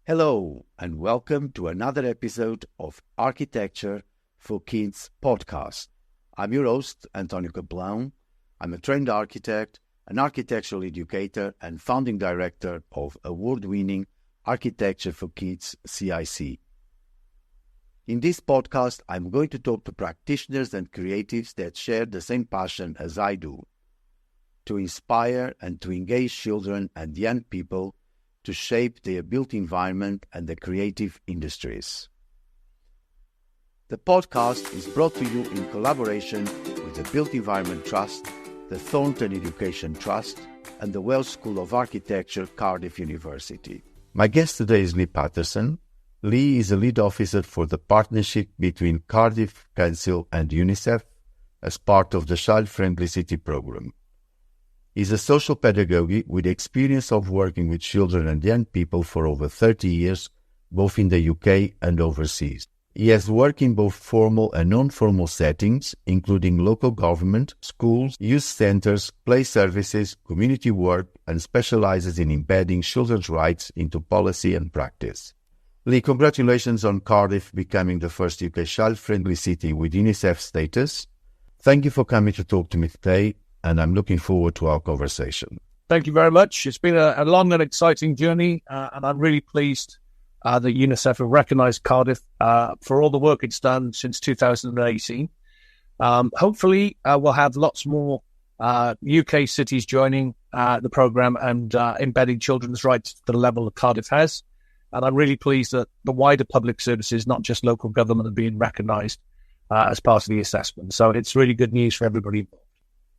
Hello, and welcome to another episode of Architecture for Kids podcast. I'm your host, António Capelão. I'm a trained architect, an architectural educator, and founding director of award-winning Architecture for Kids CIC. In this podcast, I'm going to talk to practitioners and creatives that share the same passion as I do, to inspire and to engage children and young people to shape their built environment and the creative industries. The podcast is brought to you in collaboration with the Built Environment Trust, the Thornton Education Trust, and the Welsh School of Architecture, Cardiff University. My guest today is Lee Patterson. Lee is a lead officer for the partnership between Cardiff Council and UNICEF as part of the Child Friendly City program. He's a social pedagogue with experience of working with children and young people for over 30 years, both in the UK and overseas. He has worked in both formal and non-formal settings, including local government, schools, youth centres, play services, community work, and specialises in embedding children's rights into policy and practice. Lee, congratulations on Cardiff becoming the first UK child-friendly city with UNICEF status. Thank you for coming to talk to me today, and I'm looking forward to our conversation. Thank you very much. It's been a long and exciting journey, and I'm really pleased that UNICEF have recognised Cardiff for all the work it's done since 2018. Hopefully, we'll have lots more UK cities joining the programme and embedding children's rights to the level that Cardiff has. And I'm really pleased that the wider public services, not just local government, are being recognised as part of the assessment. So it's really good news for everybody involved.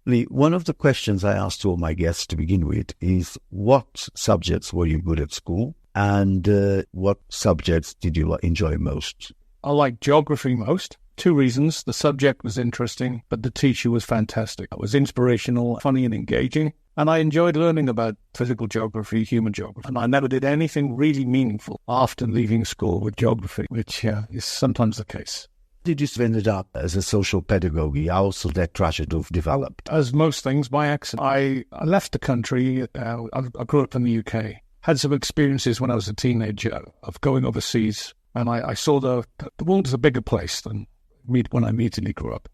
Lee, one of the questions I asked all my guests to begin with is, what subjects were you good at school, and what subjects did you enjoy most? I liked geography most. Two reasons. The subject was interesting, but the teacher was fantastic. It was inspirational, funny and engaging. And I enjoyed learning about physical geography, human geography. And I never did anything really meaningful after leaving school with geography, which is sometimes the case. Did you ended up as a social pedagogue? How also that tragedy developed? As most things, by accident. I left the country. I grew up in the UK. Had some experiences when I was a teenager of going overseas. And I saw the world is a bigger place than when I immediately grew up.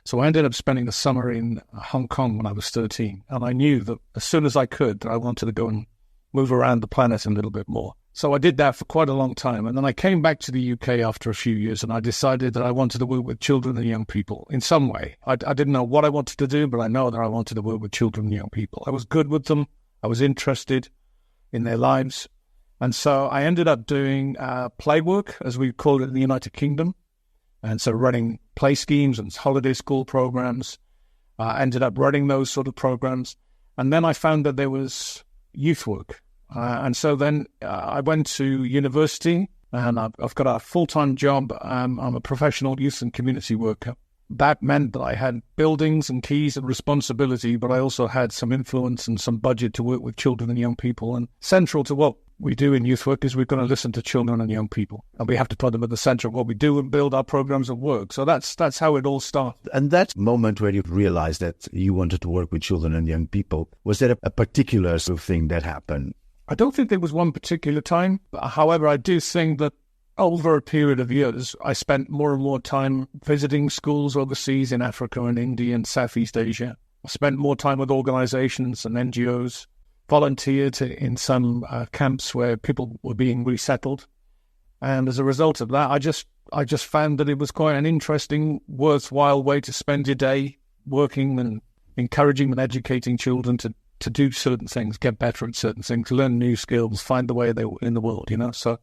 So I ended up spending the summer in Hong Kong when I was 13. And I knew that as soon as I could, I wanted to go and move around the planet a little bit more. So I did that for quite a long time. And then I came back to the UK after a few years, and I decided that I wanted to work with children and young people in some way. I didn't know what I wanted to do, but I know that I wanted to work with children and young people. I was good with them. I was interested in their lives. And so I ended up doing play work, as we call it in the United Kingdom. And so running play schemes and holiday school programs. I ended up running those sort of programs. And then I found that there was youth work. And so then I went to university, and I've got a full-time job. I'm a professional youth and community worker. That meant that I had buildings and keys and responsibility, but I also had some influence and some budget to work with children and young people. And central to what we do in youth work is we've got to listen to children and young people, and we have to put them at the centre of what we do and build our programs of work. So that's how it all started. And that moment where you realised that you wanted to work with children and young people, was there a particular sort of thing that happened? I don't think there was one particular time. However, I do think that over a period of years, I spent more and more time visiting schools overseas in Africa and India and Southeast Asia. I spent more time with organisations and NGOs, volunteered in some camps where people were being resettled. And as a result of that, I just found that it was quite an interesting, worthwhile way to spend your day working and encouraging and educating children to do certain things, get better at certain things, learn new skills, find the way they were in the world, So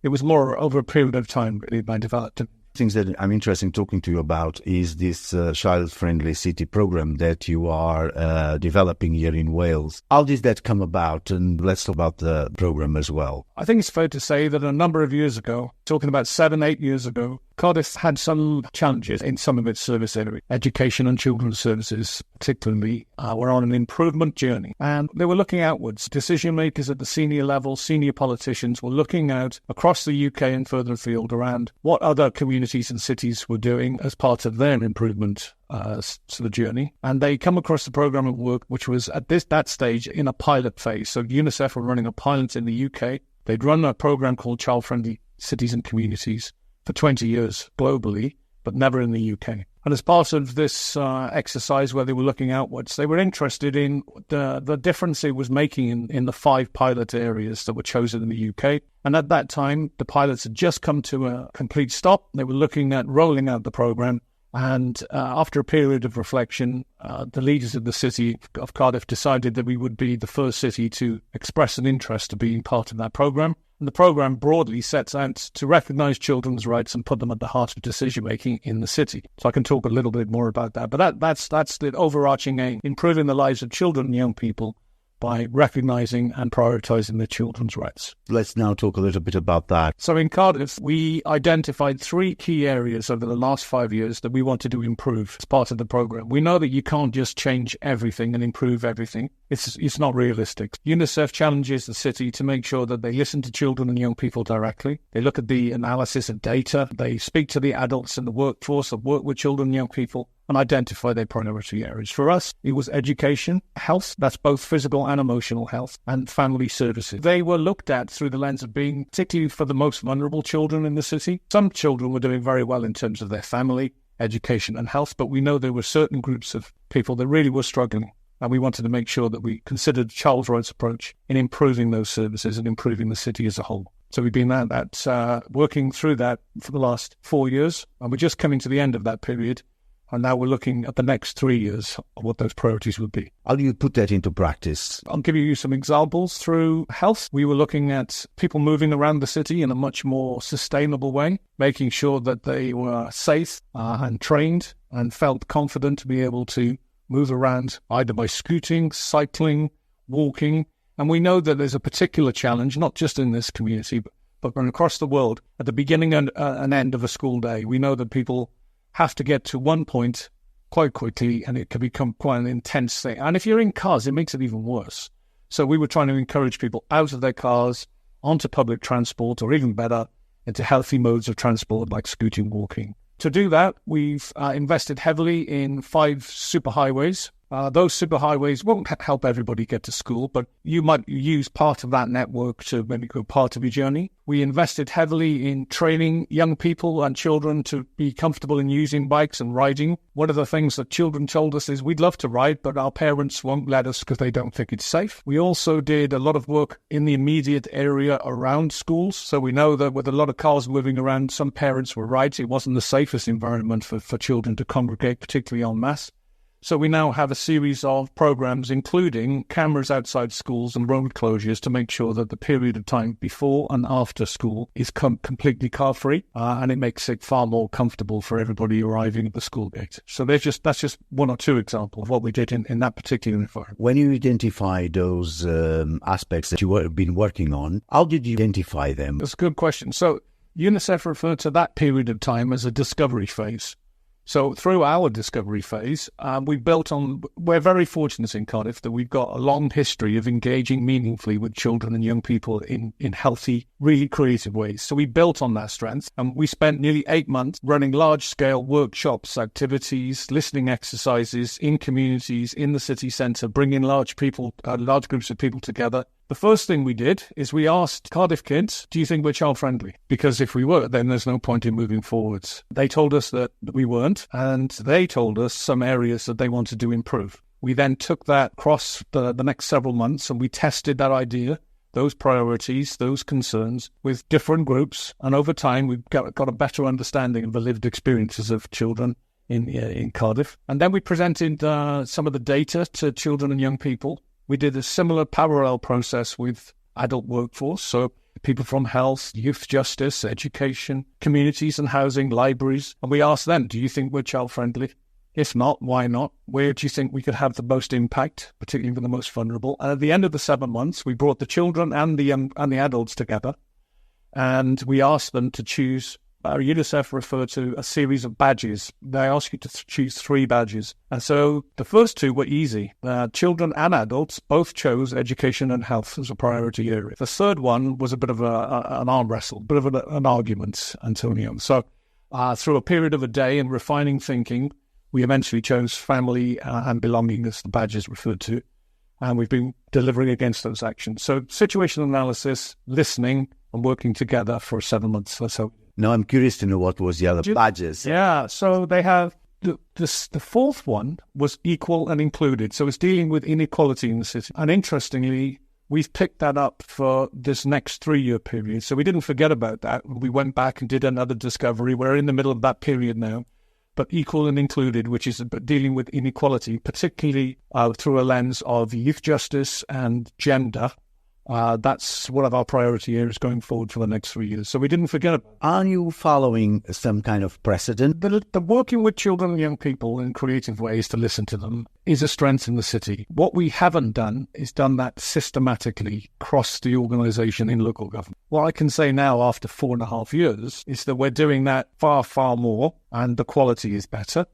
it was more over a period of time, really, I developed it. Things that I'm interested in talking to you about is this child-friendly city program that you are developing here in Wales. How did that come about? And let's talk about the program as well. I think it's fair to say that a number of years ago, talking about 7-8 years ago, Cardiff had some challenges in some of its service areas. Education and children's services, particularly, were on an improvement journey. And they were looking outwards. Decision makers at the senior level, senior politicians were looking out across the UK and further afield around what other communities and cities were doing as part of their improvement sort of journey. And they come across the programme of work, which was at that stage in a pilot phase. So UNICEF were running a pilot in the UK They'd run a program called Child-Friendly Cities and Communities for 20 years globally, but never in the UK. And as part of this exercise where they were looking outwards, they were interested in the difference it was making in the 5 pilot areas that were chosen in the UK. And at that time, the pilots had just come to a complete stop. They were looking at rolling out the program. And after a period of reflection, the leaders of the city of Cardiff decided that we would be the first city to express an interest to being part of that program. And the program broadly sets out to recognise children's rights and put them at the heart of decision-making in the city. So I can talk a little bit more about that. But that's the overarching aim, improving the lives of children and young people by recognising and prioritising their children's rights. Let's now talk a little bit about that. So in Cardiff, we identified 3 key areas over the last 5 years that we wanted to improve as part of the programme. We know that you can't just change everything and improve everything. It's not realistic. UNICEF challenges the city to make sure that they listen to children and young people directly. They look at the analysis of data. They speak to the adults in the workforce that work with children and young people and identify their priority areas. For us, it was education, health, that's both physical and emotional health, and family services. They were looked at through the lens of being particularly for the most vulnerable children in the city. Some children were doing very well in terms of their family, education and health, but we know there were certain groups of people that really were struggling. And we wanted to make sure that we considered a child's rights approach in improving those services and improving the city as a whole. So we've been working through that for the last 4 years, and we're just coming to the end of that period. And now we're looking at the next 3 years of what those priorities would be. How do you put that into practice? I'll give you some examples. Through health, we were looking at people moving around the city in a much more sustainable way, making sure that they were safe and trained and felt confident to be able to move around either by scooting, cycling, walking. And we know that there's a particular challenge, not just in this community, but across the world. At the beginning and end of a school day, we know that people have to get to one point quite quickly, and it can become quite an intense thing. And if you're in cars, it makes it even worse. So we were trying to encourage people out of their cars, onto public transport, or even better, into healthy modes of transport like scooting, walking. To do that, we've invested heavily in 5 superhighways. Those superhighways won't help everybody get to school, but you might use part of that network to maybe go part of your journey. We invested heavily in training young people and children to be comfortable in using bikes and riding. One of the things that children told us is we'd love to ride, but our parents won't let us because they don't think it's safe. We also did a lot of work in the immediate area around schools. So we know that with a lot of cars moving around, some parents were right. It wasn't the safest environment for children to congregate, particularly en masse. So we now have a series of programs, including cameras outside schools and road closures to make sure that the period of time before and after school is completely car-free, and it makes it far more comfortable for everybody arriving at the school gate. So that's just 1 or 2 examples of what we did in that particular environment. When you identify those aspects that you have been working on, how did you identify them? That's a good question. So UNICEF referred to that period of time as a discovery phase. So through our discovery phase, we're very fortunate in Cardiff that we've got a long history of engaging meaningfully with children and young people in healthy, really creative ways. So we built on that strength, and we spent nearly 8 months running large-scale workshops, activities, listening exercises in communities, in the city centre, bringing large groups of people together. The first thing we did is we asked Cardiff kids, do you think we're child-friendly? Because if we were, then there's no point in moving forwards. They told us that we weren't, and they told us some areas that they wanted to improve. We then took that across the next several months, and we tested that idea, those priorities, those concerns with different groups. And over time, we've got a better understanding of the lived experiences of children in Cardiff. And then we presented some of the data to children and young people. We did a similar parallel process with adult workforce, so people from health, youth justice, education, communities and housing, libraries. And we asked them, do you think we're child-friendly? If not, why not? Where do you think we could have the most impact, particularly for the most vulnerable? And at the end of the 7 months, we brought the children and the adults together, and we asked them to choose. UNICEF referred to a series of badges. They asked you to choose 3 badges. And so the first 2 were easy. Children and adults both chose education and health as a priority area. The third one was a bit of an arm wrestle, a bit of an argument, Antonio. So through a period of a day and refining thinking, we eventually chose family and belonging as the badges referred to. and we've been delivering against those actions. So situational analysis, listening, and working together for 7 months. That's how. Now, I'm curious to know what was the other badges. Yeah, so they have the fourth one was equal and included. So it's dealing with inequality in the city. And interestingly, we've picked that up for this next 3-year period. So we didn't forget about that. We went back and did another discovery. We're in the middle of that period now. But equal and included, which is dealing with inequality, particularly through a lens of youth justice and gender. That's one of our priority areas going forward for the next 3 years. So we didn't forget about it. Are you following some kind of precedent? The working with children and young people in creative ways to listen to them is a strength in the city. What we haven't done is done that systematically across the organisation in local government. What I can say now after 4.5 years is that we're doing that far, far more, and the quality is better.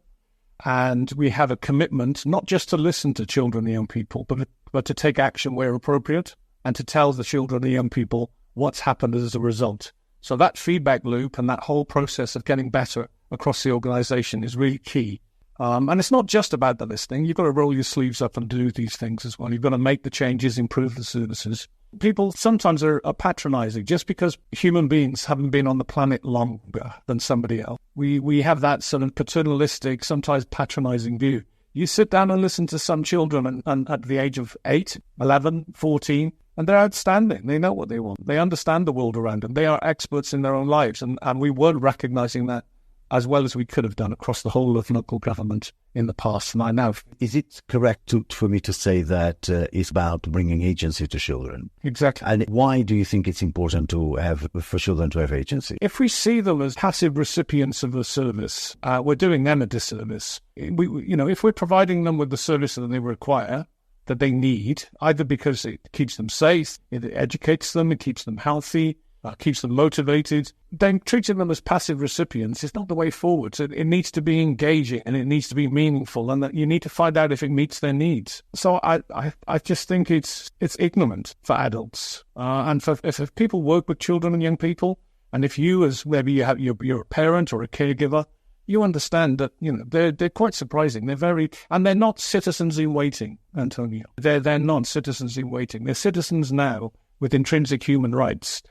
And we have a commitment not just to listen to children and young people, but to take action where appropriate, and to tell the children and young people what's happened as a result. So that feedback loop and that whole process of getting better across the organisation is really key. And it's not just about the listening. You've got to roll your sleeves up and do these things as well. You've got to make the changes, improve the services. People sometimes are patronising just because human beings haven't been on the planet longer than somebody else. We have that sort of paternalistic, sometimes patronising view. You sit down and listen to some children and at the age of 8, 11, 14, and they're outstanding. They know what they want. They understand the world around them. They are experts in their own lives. And we weren't recognising that as well as we could have done across the whole of local government in the past. And I now... Is it correct for me to say that it's about bringing agency to children? Exactly. And why do you think it's important for children to have agency? If we see them as passive recipients of a service, we're doing them a disservice. If we're providing them with the service that they require, that they need, either because it keeps them safe, it educates them, it keeps them healthy, keeps them motivated, then treating them as passive recipients is not the way forward. So it needs to be engaging and it needs to be meaningful, and that you need to find out if it meets their needs. So I just think it's ignorant for adults. And if people work with children and young people, and if you, as maybe you're a parent or a caregiver, you understand that, they're quite surprising. And they're not citizens in waiting, Antonio. They're not citizens in waiting. They're citizens now with intrinsic human rights.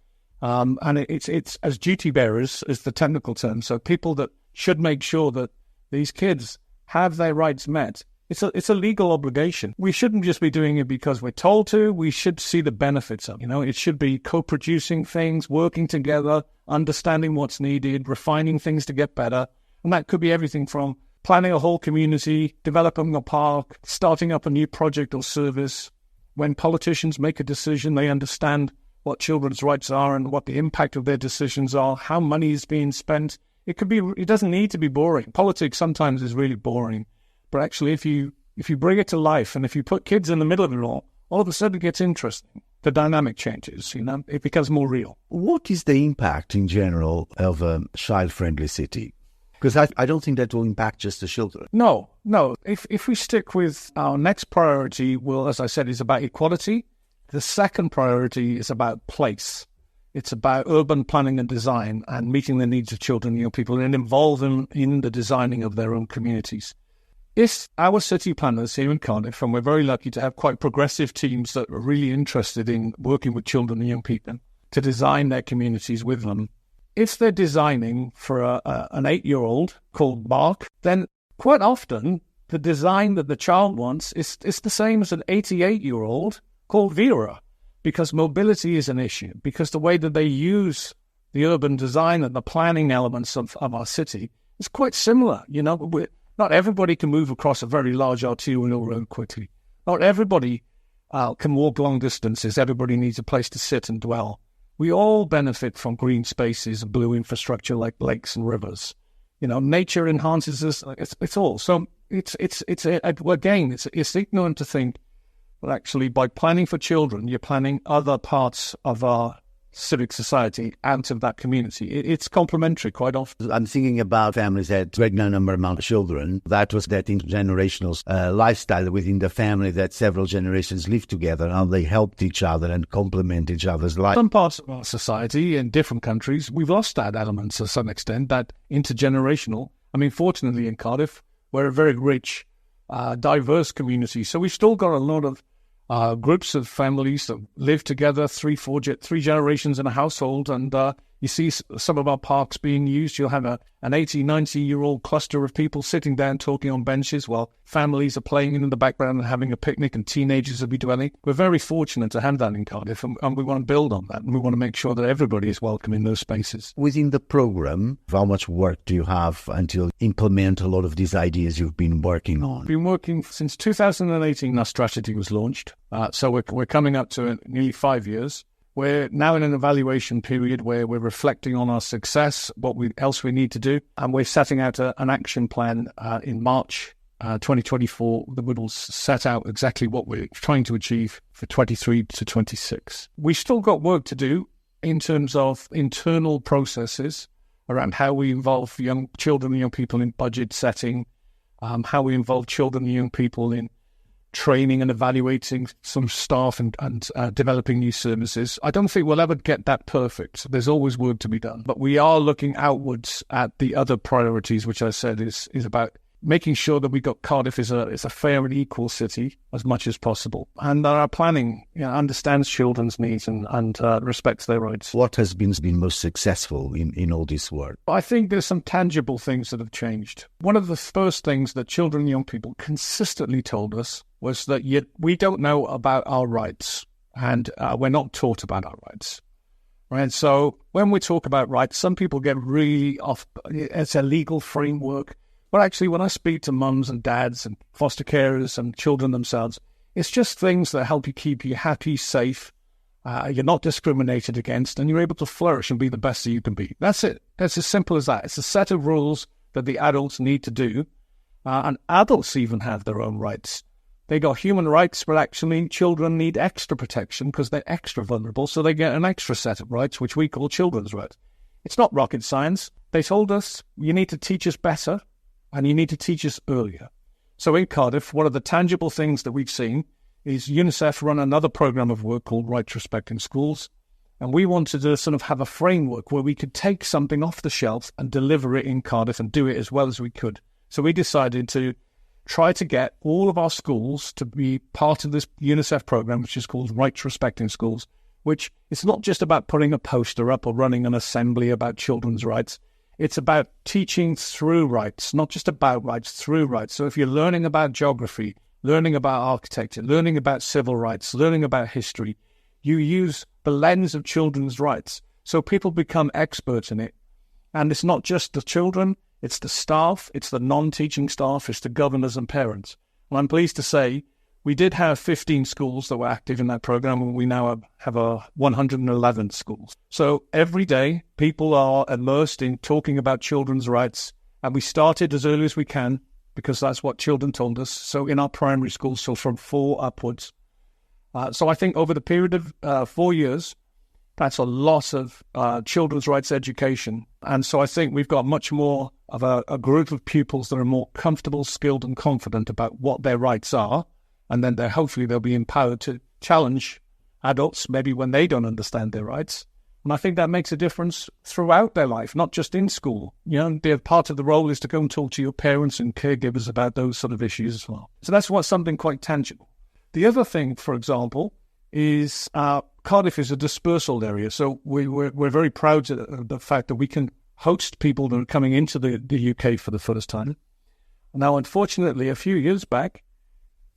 And it's as duty bearers is the technical term. So people that should make sure that these kids have their rights met. It's a legal obligation. We shouldn't just be doing it because we're told to. We should see the benefits of it. It should be co-producing things, working together, understanding what's needed, refining things to get better. And that could be everything from planning a whole community, developing a park, starting up a new project or service. When politicians make a decision, they understand what children's rights are and what the impact of their decisions are, how money is being spent. It doesn't need to be boring. Politics sometimes is really boring. But actually, if you bring it to life and if you put kids in the middle of it all of a sudden it gets interesting. The dynamic changes, it becomes more real. What is the impact in general of a child-friendly city? Because I don't think that will impact just the children. No. If we stick with our next priority, as I said, is about equality. The second priority is about place. It's about urban planning and design and meeting the needs of children and young people and involve them in the designing of their own communities. If our city planners here in Cardiff, and we're very lucky to have quite progressive teams that are really interested in working with children and young people to design their communities with them, if they're designing for an 8-year-old called Mark, then quite often the design that the child wants is the same as an 88-year-old called Vera, because mobility is an issue, because the way that they use the urban design and the planning elements of our city is quite similar. Not everybody can move across a very large arterial road quickly. Not everybody can walk long distances. Everybody needs a place to sit and dwell. We all benefit from green spaces and blue infrastructure like lakes and rivers. Nature enhances us. It's all. So it's ignorant to think, well, actually, by planning for children, you're planning other parts of our civic society out of that community. It's complementary quite often. I'm thinking about families that regular number amount of children. That was that intergenerational lifestyle within the family that several generations live together and they helped each other and complement each other's life. Some parts of our society in different countries, we've lost that element to some extent, that intergenerational. Fortunately in Cardiff, we're a very rich, diverse community. So we've still got a lot of groups of families that live together, three generations in a household, and you see some of our parks being used. You'll have an 80, 90-year-old cluster of people sitting down talking on benches while families are playing in the background and having a picnic, and teenagers will be dwelling. We're very fortunate to have that in Cardiff, and we want to build on that, and we want to make sure that everybody is welcome in those spaces. Within the program, how much work do you have until implement a lot of these ideas you've been working on? We've been working since 2018. Our strategy was launched, so we're coming up to nearly 5 years. We're now in an evaluation period where we're reflecting on our success, what else we need to do, and we're setting out an action plan in March 2024 that will set out exactly what we're trying to achieve for 23 to 26. We've still got work to do in terms of internal processes around how we involve young children and young people in budget setting, how we involve children and young people in training and evaluating some staff and developing new services. I don't think we'll ever get that perfect. There's always work to be done. But we are looking outwards at the other priorities, which I said is about making sure that we got Cardiff is a fair and equal city as much as possible, and that our planning understands children's needs and respects their rights. What has been most successful in all this work? I think there's some tangible things that have changed. One of the first things that children and young people consistently told us was that we don't know about our rights, and we're not taught about our rights. Right? So when we talk about rights, some people get really off. It's a legal framework. But actually, when I speak to mums and dads and foster carers and children themselves, it's just things that help you keep you happy, safe, you're not discriminated against, and you're able to flourish and be the best that you can be. That's it. It's as simple as that. It's a set of rules that the adults need to do, and adults even have their own rights. They got human rights, but actually children need extra protection because they're extra vulnerable, so they get an extra set of rights, which we call children's rights. It's not rocket science. They told us, you need to teach us better, and you need to teach us earlier. So in Cardiff, one of the tangible things that we've seen is UNICEF run another program of work called Rights Respect in Schools. And we wanted to sort of have a framework where we could take something off the shelf and deliver it in Cardiff and do it as well as we could. So we decided to try to get all of our schools to be part of this UNICEF program, which is called Rights Respect in Schools, which is not just about putting a poster up or running an assembly about children's rights. It's about teaching through rights, not just about rights, through rights. So if you're learning about geography, learning about architecture, learning about civil rights, learning about history, you use the lens of children's rights. So people become experts in it. And it's not just the children, it's the staff, it's the non-teaching staff, it's the governors and parents. And I'm pleased to say we did have 15 schools that were active in that program, and we now have 111 schools. So every day, people are immersed in talking about children's rights, and we started as early as we can because that's what children told us. So in our primary schools, so from 4 upwards. So I think over the period of 4 years, that's a lot of children's rights education. And so I think we've got much more of a group of pupils that are more comfortable, skilled, and confident about what their rights are. And then hopefully they'll be empowered to challenge adults, maybe when they don't understand their rights. And I think that makes a difference throughout their life, not just in school. Part of the role is to go and talk to your parents and caregivers about those sort of issues as well. So that's something quite tangible. The other thing, for example, is Cardiff is a dispersal area. So we're very proud of the fact that we can host people that are coming into the UK for the first time. Now, unfortunately, a few years back,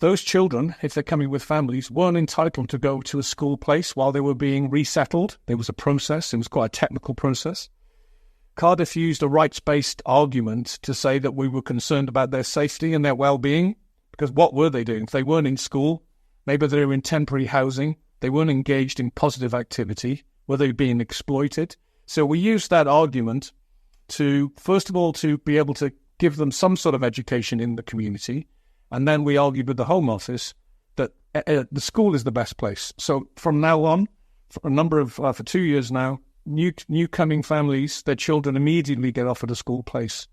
those children, if they're coming with families, weren't entitled to go to a school place while they were being resettled. There was a process. It was quite a technical process. Cardiff used a rights-based argument to say that we were concerned about their safety and their well-being, because what were they doing? If they weren't in school, maybe they were in temporary housing, they weren't engaged in positive activity, were they being exploited? So we used that argument to, first of all, to be able to give them some sort of education in the community. And then we argued with the Home Office that the school is the best place. So from now on, for 2 years now, new coming families, their children immediately get offered a school place.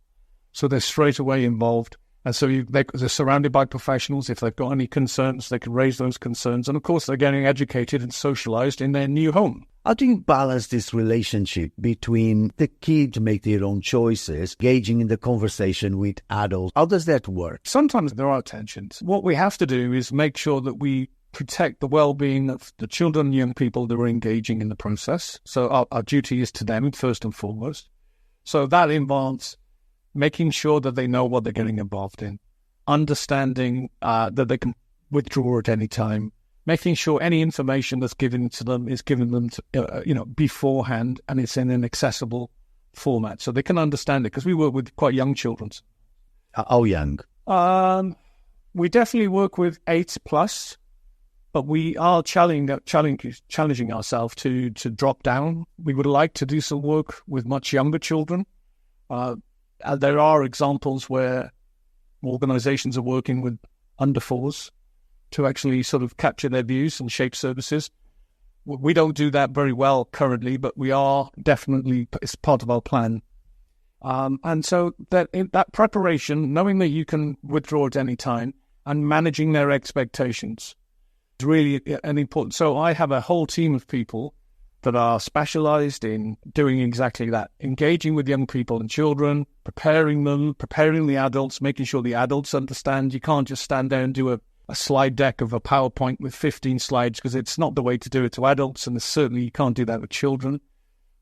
So they're straight away involved. And so they're surrounded by professionals. If they've got any concerns, they can raise those concerns. And of course, they're getting educated and socialized in their new home. How do you balance this relationship between the kid to make their own choices, engaging in the conversation with adults? How does that work? Sometimes there are tensions. What we have to do is make sure that we protect the well-being of the children and young people that are engaging in the process. So our duty is to them first and foremost. So that involves making sure that they know what they're getting involved in, understanding that they can withdraw at any time, making sure any information that's given to them is given them to, beforehand, and it's in an accessible format so they can understand it, because we work with quite young children. How young? We definitely work with 8+, but we are challenging ourselves to drop down. We would like to do some work with much younger children. There are examples where organizations are working with under 4s to actually sort of capture their views and shape services. We don't do that very well currently, but we are definitely, it's part of our plan. And so that in that preparation, knowing that you can withdraw at any time and managing their expectations is really an important. So I have a whole team of people that are specialized in doing exactly that, engaging with young people and children, preparing them, preparing the adults, making sure the adults understand. You can't just stand there and do a slide deck of a PowerPoint with 15 slides, because it's not the way to do it to adults, and certainly you can't do that with children.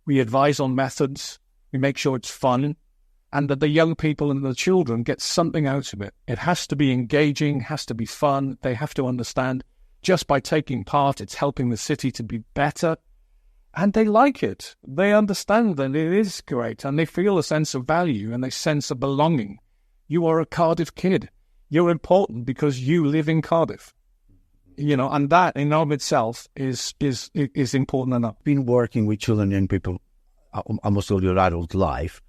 We advise on methods. We make sure it's fun, and that the young people and the children get something out of it. It has to be engaging, has to be fun. They have to understand just by taking part, it's helping the city to be better. And they like it. They understand that it is great, and they feel a sense of value and a sense of belonging. You are a Cardiff kid. You're important because you live in Cardiff. And that in of itself is important enough. Been working with children and young people almost all your adult life.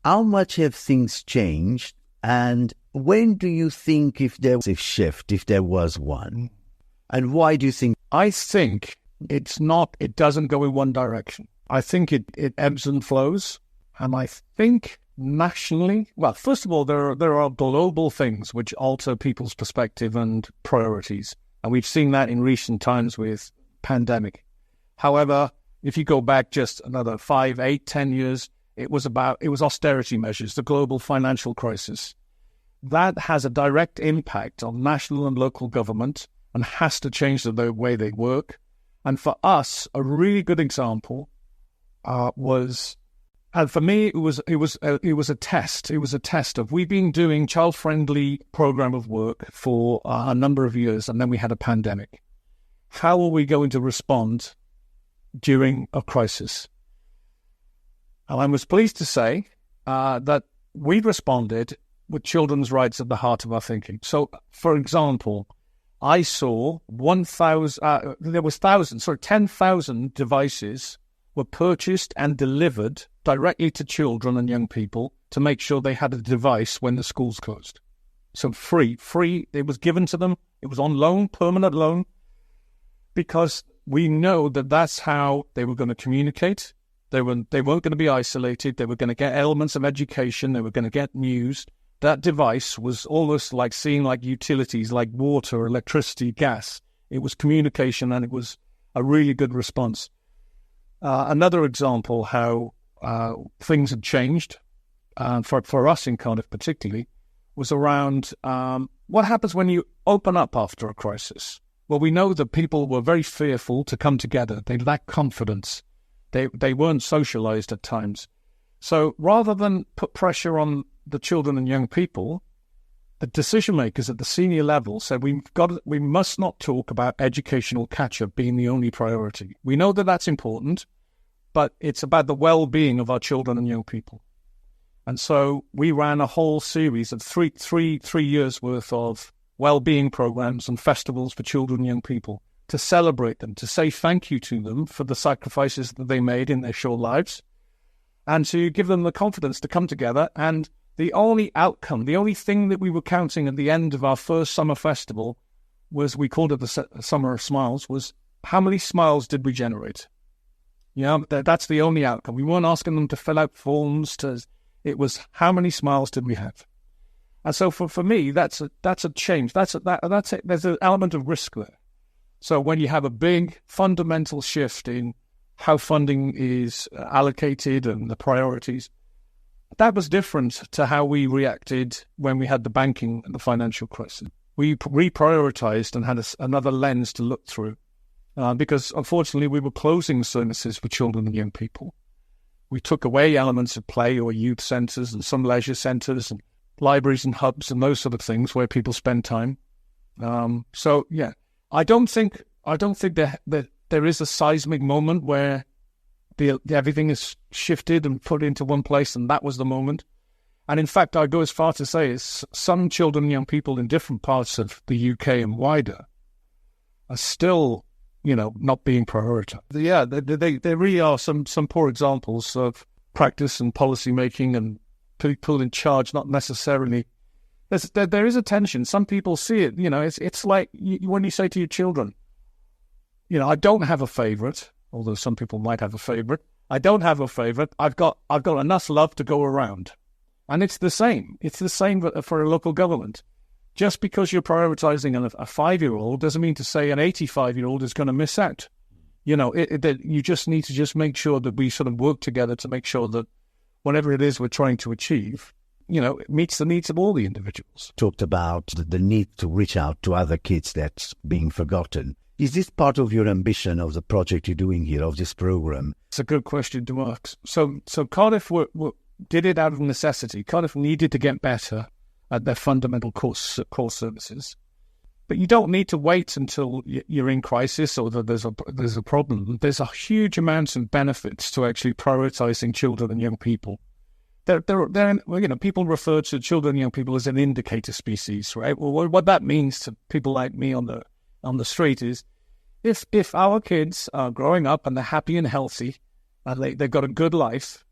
How much have things changed? And when do you think, if there was a shift, if there was one? And why do you think? I think it doesn't go in one direction. I think it ebbs and flows. And I think nationally, well, first of all, there are global things which alter people's perspective and priorities. And we've seen that in recent times with pandemic. However, if you go back just another 5, 8, 10 years, it was austerity measures, the global financial crisis. That has a direct impact on national and local government and has to change the way they work. And for us, a really good example was, and for me, it was a test. It was a test of, we've been doing child-friendly program of work for a number of years, and then we had a pandemic. How are we going to respond during a crisis? And I was pleased to say that we responded with children's rights at the heart of our thinking. So, for example, I saw 10,000 devices were purchased and delivered directly to children and young people to make sure they had a device when the schools closed. So free, it was given to them. It was on loan, permanent loan, because we know that that's how they were going to communicate. They weren't going to be isolated. They were going to get elements of education. They were going to get news. That device was almost like seeing like utilities, like water, electricity, gas. It was communication, and it was a really good response. Another example how things had changed for us in Cardiff particularly was around what happens when you open up after a crisis. Well, we know that people were very fearful to come together. They lacked confidence. They weren't socialized at times. So rather than put pressure on the children and young people, the decision makers at the senior level said we must not talk about educational catch-up being the only priority. We know that that's important, but it's about the well-being of our children and young people. And so we ran a whole series of three years worth of well-being programs and festivals for children and young people to celebrate them, to say thank you to them for the sacrifices that they made in their short lives, and to give them the confidence to come together. And the only outcome, the only thing that we were counting at the end of our first summer festival was, we called it the Summer of Smiles, was how many smiles did we generate? That's the only outcome. We weren't asking them to fill out forms. It was how many smiles did we have? And so for me, that's a change. There's an element of risk there. So when you have a big fundamental shift in how funding is allocated and the priorities, that was different to how we reacted when we had the banking and the financial crisis. we reprioritized and had another lens to look through because, unfortunately, we were closing services for children and young people. We took away elements of play or youth centres and some leisure centres and libraries and hubs and those sort of things where people spend time. So, yeah, I don't think that there is a seismic moment where everything is shifted and put into one place, and that was the moment. And in fact, I go as far to say is some children and young people in different parts of the UK and wider are still, not being prioritized. Yeah, there really are some poor examples of practice and policy making and people in charge not necessarily. There is a tension. Some people see it. It's like when you say to your children, I don't have a favourite, although some people might have a favourite. I don't have a favourite. I've got enough love to go around. And it's the same. It's the same for a local government. Just because you're prioritising a 5-year-old doesn't mean to say an 85-year-old is going to miss out. You just need to make sure that we sort of work together to make sure that whatever it is we're trying to achieve, it meets the needs of all the individuals. Talked about the need to reach out to other kids that's being forgotten. Is this part of your ambition of the project you're doing here, of this program? It's a good question to ask. So Cardiff did it out of necessity. Cardiff needed to get better at their fundamental core services. But you don't need to wait until you're in crisis or that there's a problem. There's a huge amount of benefits to actually prioritising children and young people. People refer to children and young people as an indicator species, right? Well, what that means to people like me on the street is if our kids are growing up and they're happy and healthy and they've got a good life,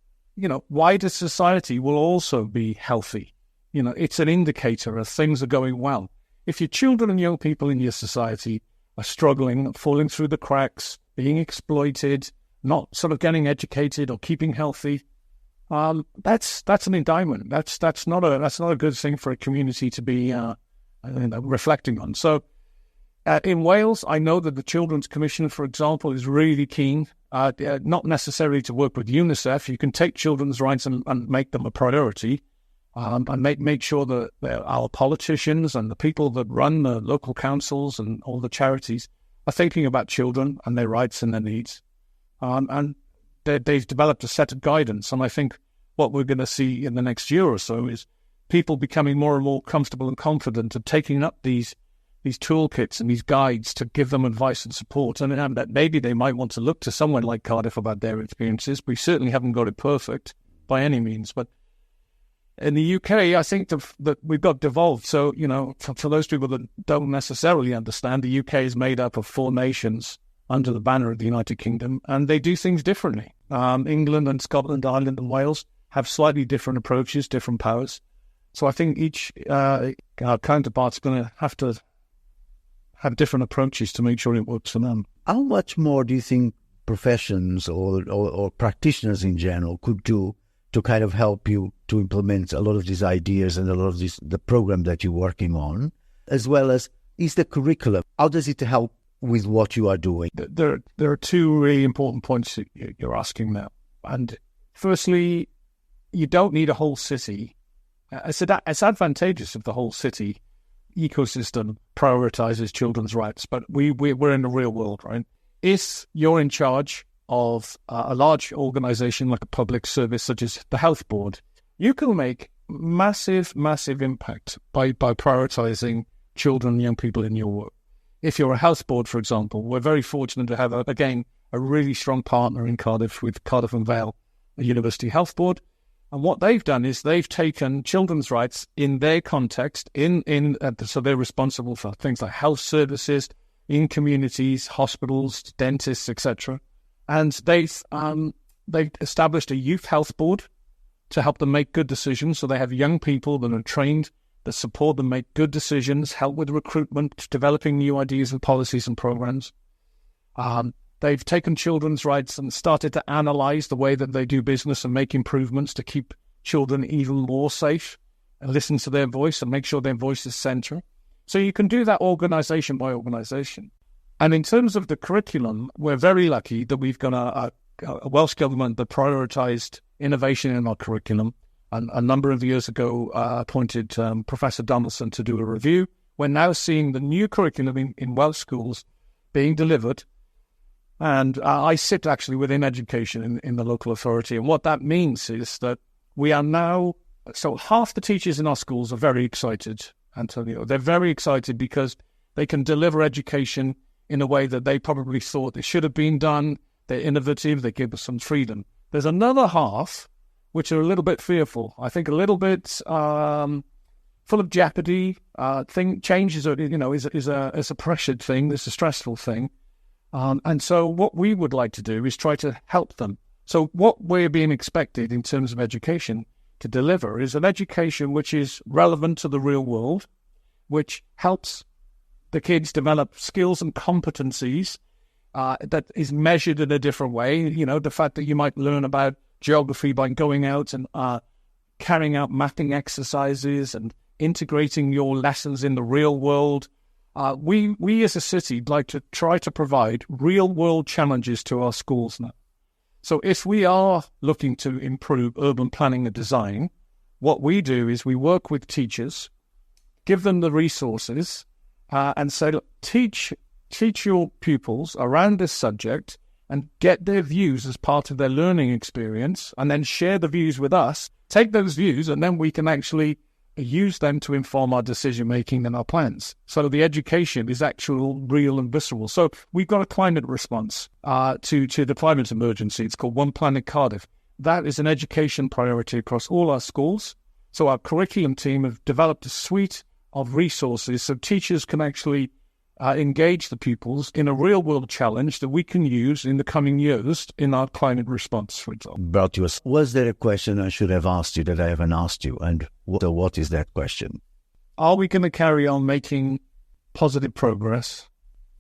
wider society will also be healthy. It's an indicator of things are going well. If your children and young people in your society are struggling, falling through the cracks, being exploited, not sort of getting educated or keeping healthy, that's an indictment. That's not a good thing for a community to be reflecting on. So in Wales, I know that the Children's Commission, for example, is really keen, not necessarily to work with UNICEF. You can take children's rights and make them a priority, and make sure that our politicians and the people that run the local councils and all the charities are thinking about children and their rights and their needs. And they've developed a set of guidance. And I think what we're going to see in the next year or so is people becoming more and more comfortable and confident of taking up these toolkits and these guides to give them advice and support. And that maybe they might want to look to someone like Cardiff about their experiences. We certainly haven't got it perfect by any means. But in the UK, I think that we've got devolved. So, for those people that don't necessarily understand, the UK is made up of 4 nations under the banner of the United Kingdom, and they do things differently. England and Scotland, Ireland and Wales have slightly different approaches, different powers. So I think each counterpart's going to have different approaches to make sure it works for them. How much more do you think professions or practitioners in general could do to kind of help you to implement a lot of these ideas and a lot of the program that you're working on, as well as is the curriculum? How does it help with what you are doing? There are 2 really important points that you're asking now. And firstly, you don't need a whole city. It's advantageous if the whole city ecosystem prioritizes children's rights, but we're in the real world, right? If you're in charge of a large organization like a public service such as the health board, you can make massive impact by prioritizing children and young people in your work. If you're a health board, for example, we're very fortunate to have a really strong partner in Cardiff with Cardiff and Vale, a university health board. And what they've done is they've taken children's rights in their context, so they're responsible for things like health services in communities, hospitals, dentists, etc. And they've established a youth health board to help them make good decisions. So they have young people that are trained, that support them make good decisions, help with recruitment, developing new ideas and policies and programs. They've taken children's rights and started to analyse the way that they do business and make improvements to keep children even more safe and listen to their voice and make sure their voice is central. So you can do that organisation by organisation. And in terms of the curriculum, we're very lucky that we've got a Welsh government that prioritised innovation in our curriculum. And a number of years ago, appointed Professor Donaldson to do a review. we're now seeing the new curriculum in Welsh schools being delivered. And I sit actually within education in the local authority. And what that means is that we are now, so half the teachers in our schools are very excited, Antonio. They're very excited because they can deliver education in a way that they probably thought it should have been done. They're innovative. They give us some freedom. There's another half which are a little bit fearful. I think a little bit full of jeopardy. Change is a pressured thing. It's a stressful thing. And so what we would like to do is try to help them. So what we're being expected in terms of education to deliver is an education which is relevant to the real world, which helps the kids develop skills and competencies that is measured in a different way. You know, the fact that you might learn about geography by going out and carrying out mapping exercises and integrating your lessons in the real world. We as a city like to try to provide real world challenges to our schools now. So if we are looking to improve urban planning and design, what we do is we work with teachers, give them the resources, and say, look, teach your pupils around this subject and get their views as part of their learning experience, and then share the views with us, take those views, and then we can actually use them to inform our decision-making and our plans. So the education is actual, real and visceral. So we've got a climate response to the climate emergency. It's called One Planet Cardiff. That is an education priority across all our schools. So our curriculum team have developed a suite of resources so teachers can actually engage the pupils in a real-world challenge that we can use in the coming years in our climate response, for example. Was there a question I should have asked you that I haven't asked you? And what is that question? Are we going to carry on making positive progress,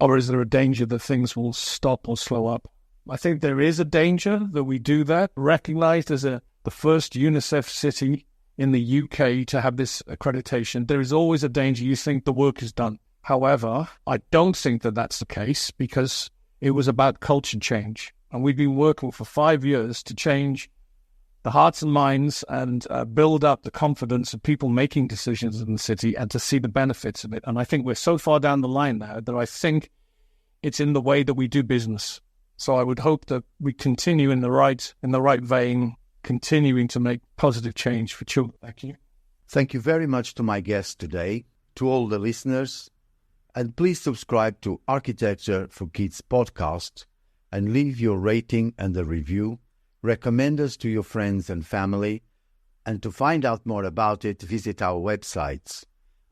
or is there a danger that things will stop or slow up? I think there is a danger that we do that. Recognised as the first UNICEF city in the UK to have this accreditation, there is always a danger you think the work is done. However, I don't think that that's the case because it was about culture change. And we've been working for 5 years to change the hearts and minds and build up the confidence of people making decisions in the city and to see the benefits of it. And I think we're so far down the line now that I think it's in the way that we do business. So I would hope that we continue in the right vein, continuing to make positive change for children. Thank you. Thank you very much to my guests today, to all the listeners. And please subscribe to Architecture for Kids podcast and leave your rating and a review. Recommend us to your friends and family. And to find out more about it, visit our websites,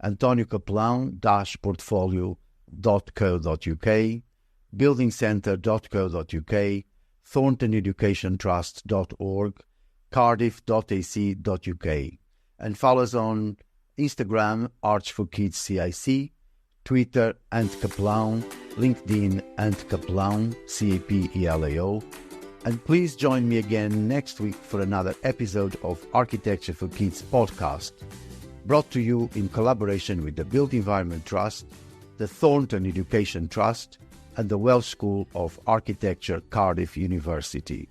antoniocaplan-portfolio.co.uk, buildingcentre.co.uk, thorntoneducationtrust.org, cardiff.ac.uk. And follow us on Instagram, Arch4Kids CIC, Twitter, @Kaplan, LinkedIn, @Kaplan, CAPELAO. And please join me again next week for another episode of Architecture for Kids podcast, brought to you in collaboration with the Built Environment Trust, the Thornton Education Trust, and the Welsh School of Architecture, Cardiff University.